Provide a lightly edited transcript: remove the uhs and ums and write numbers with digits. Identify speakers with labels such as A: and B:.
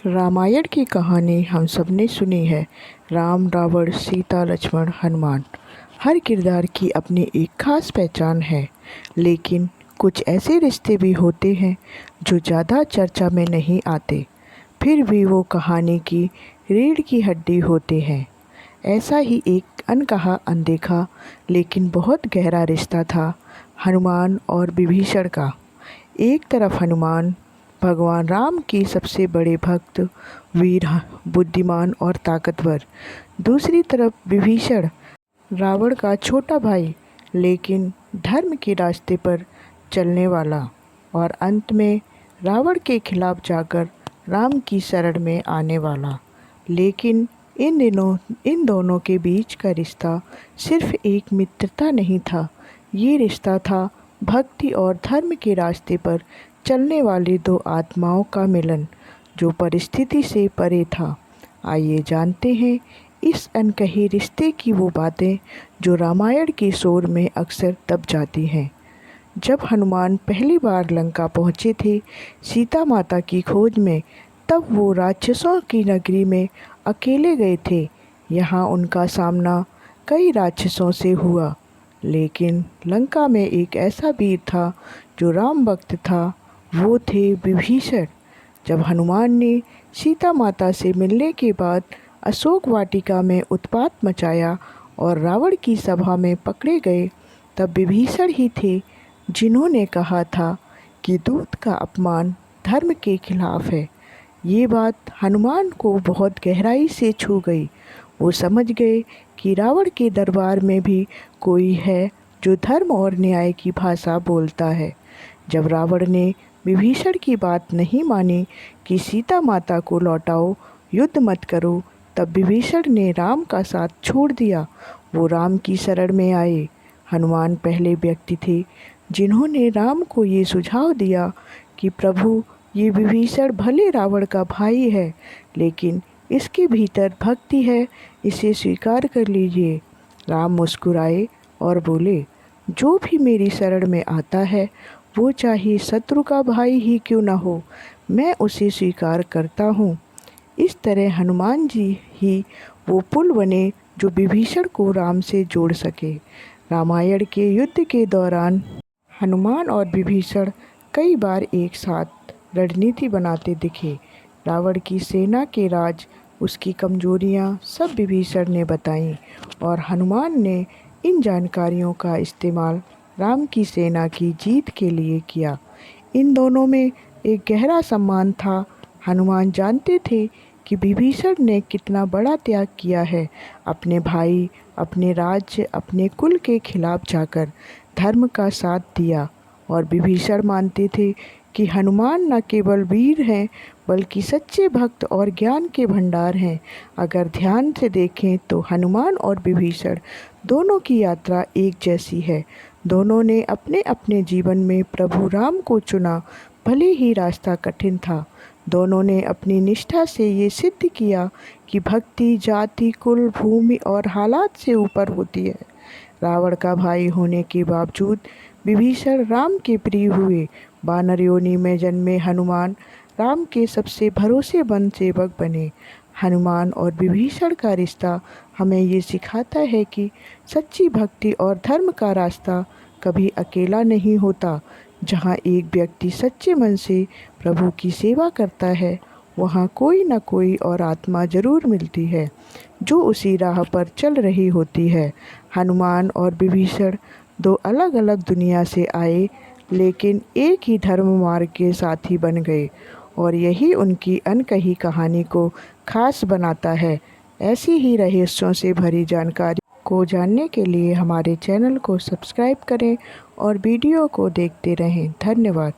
A: रामायण की कहानी हम सब ने सुनी है। राम, रावण, सीता, लक्ष्मण, हनुमान। हर किरदार की अपनी एक खास पहचान है। लेकिन कुछ ऐसे रिश्ते भी होते हैं जो ज़्यादा चर्चा में नहीं आते, फिर भी वो कहानी की रीढ़ की हड्डी होते हैं। ऐसा ही एक अनकहा अनदेखा लेकिन बहुत गहरा रिश्ता था हनुमान और विभीषण का। एक तरफ हनुमान भगवान राम की सबसे बड़े भक्त, वीर, बुद्धिमान और ताकतवर। दूसरी तरफ विभीषण, रावण का छोटा भाई लेकिन धर्म के रास्ते पर चलने वाला। और अंत में रावण के खिलाफ जाकर राम की शरण में आने वाला। लेकिन इन दोनों के बीच का रिश्ता सिर्फ एक मित्रता नहीं था, ये रिश्ता था भक्ति और धर्म के रास्ते पर चलने वाली दो आत्माओं का मिलन, जो परिस्थिति से परे था। आइए जानते हैं इस अनकहे रिश्ते की वो बातें जो रामायण के शोर में अक्सर दब जाती हैं। जब हनुमान पहली बार लंका पहुँचे थे सीता माता की खोज में, तब वो राक्षसों की नगरी में अकेले गए थे। यहाँ उनका सामना कई राक्षसों से हुआ, लेकिन लंका में एक ऐसा वीर था जो राम भक्त था, वो थे विभीषण। जब हनुमान ने सीता माता से मिलने के बाद अशोक वाटिका में उत्पात मचाया और रावण की सभा में पकड़े गए, तब विभीषण ही थे जिन्होंने कहा था कि दूत का अपमान धर्म के खिलाफ है। ये बात हनुमान को बहुत गहराई से छू गई। वो समझ गए कि रावण के दरबार में भी कोई है जो धर्म और न्याय की भाषा बोलता है। जब रावण ने विभीषण की बात नहीं मानी कि सीता माता को लौटाओ, युद्ध मत करो, तब विभीषण ने राम का साथ छोड़ दिया। वो राम की शरण में आए। हनुमान पहले व्यक्ति थे जिन्होंने राम को ये सुझाव दिया कि प्रभु, ये विभीषण भले रावण का भाई है, लेकिन इसके भीतर भक्ति है, इसे स्वीकार कर लीजिए। राम मुस्कुराए और बोले, जो भी मेरी शरण में आता है, वो चाहे शत्रु का भाई ही क्यों ना हो, मैं उसे स्वीकार करता हूँ। इस तरह हनुमान जी ही वो पुल बने जो विभीषण को राम से जोड़ सके। रामायण के युद्ध के दौरान हनुमान और विभीषण कई बार एक साथ रणनीति बनाते दिखे। रावण की सेना के राज, उसकी कमजोरियाँ सब विभीषण ने बताईं और हनुमान ने इन जानकारियों का इस्तेमाल राम की सेना की जीत के लिए किया। इन दोनों में एक गहरा सम्मान था। हनुमान जानते थे कि विभीषण ने कितना बड़ा त्याग किया है, अपने भाई, अपने राज्य, अपने कुल के खिलाफ जाकर धर्म का साथ दिया। और विभीषण मानते थे कि हनुमान न केवल वीर हैं, बल्कि सच्चे भक्त और ज्ञान के भंडार हैं। अगर ध्यान से देखें तो हनुमान और विभीषण दोनों की यात्रा एक जैसी है। दोनों ने अपने अपने जीवन में प्रभु राम को चुना, भले ही रास्ता कठिन था। दोनों ने अपनी निष्ठा से ये सिद्ध किया कि भक्ति जाति, कुल, भूमि और हालात से ऊपर होती है। रावण का भाई होने के बावजूद विभीषण राम के प्रिय हुए। वानर योनि में जन्मे हनुमान राम के सबसे भरोसेमंद सेवक बने। हनुमान और विभीषण का रिश्ता हमें ये सिखाता है कि सच्ची भक्ति और धर्म का रास्ता कभी अकेला नहीं होता। जहाँ एक व्यक्ति सच्चे मन से प्रभु की सेवा करता है, वहाँ कोई न कोई और आत्मा जरूर मिलती है जो उसी राह पर चल रही होती है। हनुमान और विभीषण दो अलग अलग दुनिया से आए, लेकिन एक ही धर्म मार्ग के साथी बन गए, और यही उनकी अनकही कहानी को खास बनाता है। ऐसी ही रहस्यों से भरी जानकारी को जानने के लिए हमारे चैनल को सब्सक्राइब करें और वीडियो को देखते रहें। धन्यवाद।